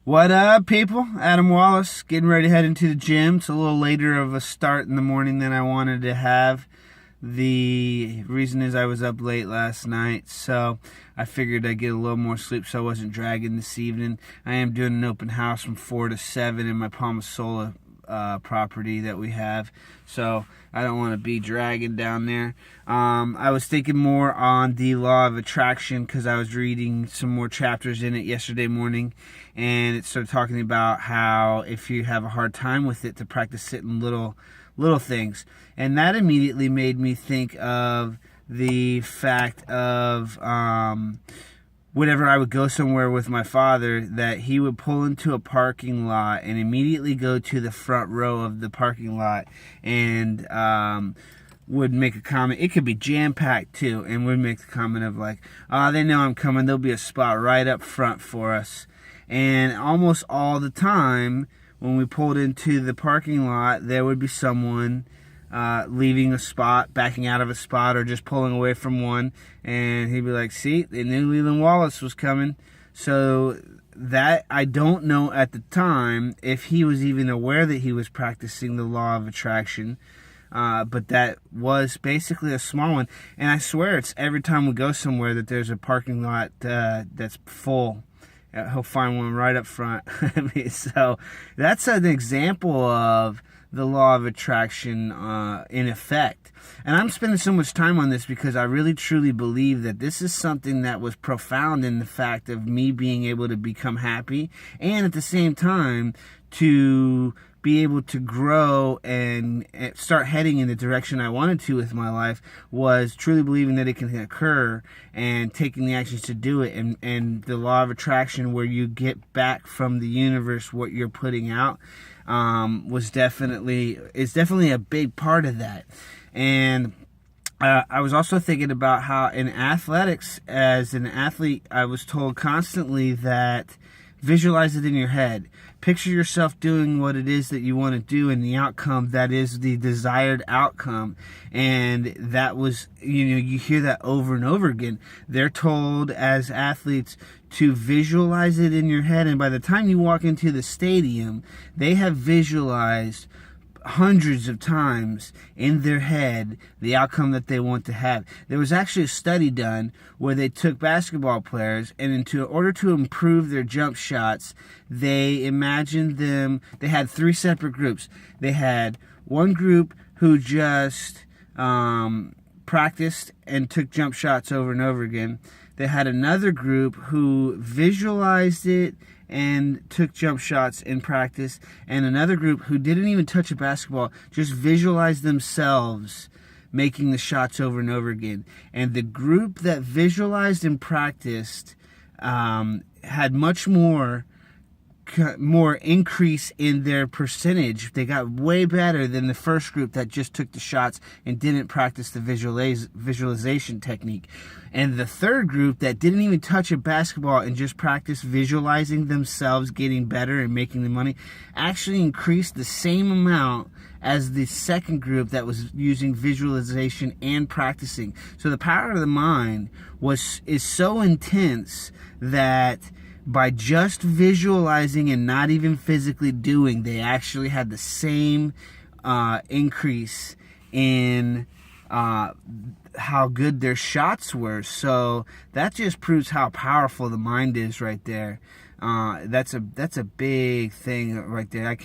What up, people? Adam Wallace, getting ready to head into the gym. It's a little later of a start in the morning than I wanted to have. The reason is I was up late last night, so I figured I'd get a little more sleep so I wasn't dragging this evening. I am doing an open house from 4 to 7 in my Palmasola property that we have, so I don't want to be dragging down there. I was thinking more on the law of attraction because I was reading some more chapters in it yesterday morning, and it started talking about how if you have a hard time with it, to practice it in little things. And that immediately made me think of the fact of whenever I would go somewhere with my father, that he would pull into a parking lot and immediately go to the front row of the parking lot and would make a comment. It could be jam-packed too, and would make the comment of like, they know I'm coming, there'll be a spot right up front for us. And almost all the time when we pulled into the parking lot, there would be someone leaving a spot, backing out of a spot, or just pulling away from one, and he'd be like, see, they knew Leland Wallace was coming. So that, I don't know at the time if he was even aware that he was practicing the law of attraction, but that was basically a small one. And I swear it's every time we go somewhere that there's a parking lot that's full. He'll find one right up front. So that's an example of the law of attraction in effect. And I'm spending so much time on this because I really truly believe that this is something that was profound in the fact of me being able to become happy, and at the same time to be able to grow and start heading in the direction I wanted to with my life, was truly believing that it can occur and taking the actions to do it. And the law of attraction, where you get back from the universe what you're putting out, is definitely a big part of that. And I was also thinking about how in athletics, as an athlete, I was told constantly that visualize it in your head. Picture yourself doing what it is that you want to do, and the outcome that is the desired outcome. And that was, you hear that over and over again. They're told as athletes to visualize it in your head, and by the time you walk into the stadium, they have visualized hundreds of times in their head the outcome that they want to have. There was actually a study done where they took basketball players, and in order to improve their jump shots, they imagined them. They had 3 separate groups. They had one group who just practiced and took jump shots over and over again. They had another group who visualized it and took jump shots in practice, and another group who didn't even touch a basketball, just visualized themselves making the shots over and over again. And the group that visualized and practiced had much more increase in their percentage. They got way better than the first group that just took the shots and didn't practice the visualization technique. And the third group that didn't even touch a basketball and just practiced visualizing themselves getting better and making the money actually increased the same amount as the second group that was using visualization and practicing. So the power of the mind is so intense that by just visualizing and not even physically doing, they actually had the same increase in how good their shots were. So that just proves how powerful the mind is right there. That's a big thing right there.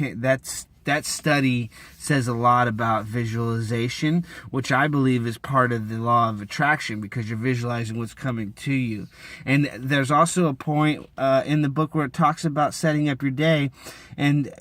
That study says a lot about visualization, which I believe is part of the law of attraction, because you're visualizing what's coming to you. And there's also a point in the book where it talks about setting up your day and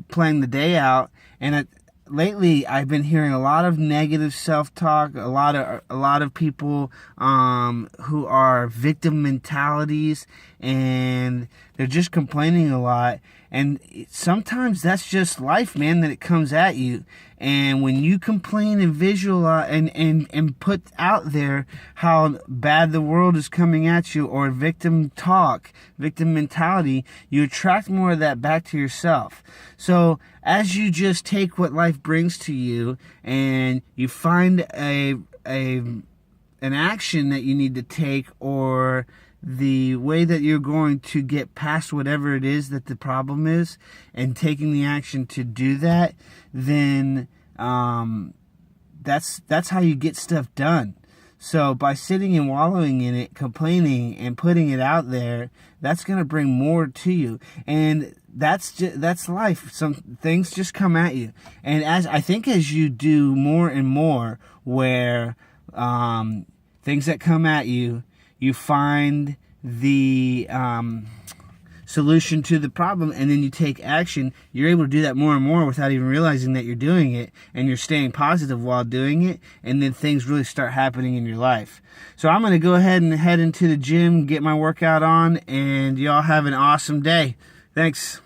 playing the day out. And lately, I've been hearing a lot of negative self-talk, a lot of people who are victim mentalities, and they're just complaining a lot. And sometimes that's just life, man, that it comes at you. And when you complain and visualize and put out there how bad the world is coming at you, or victim mentality, you attract more of that back to yourself. So as you just take what life brings to you and you find an action that you need to take, or the way that you're going to get past whatever it is that the problem is and taking the action to do that, then that's how you get stuff done. So by sitting and wallowing in it, complaining and putting it out there, that's going to bring more to you. And that's life. Some things just come at you. And as you do more and more where things that come at you, you find the solution to the problem, and then you take action, you're able to do that more and more without even realizing that you're doing it, and you're staying positive while doing it, and then things really start happening in your life. So I'm going to go ahead and head into the gym, get my workout on, and y'all have an awesome day. Thanks.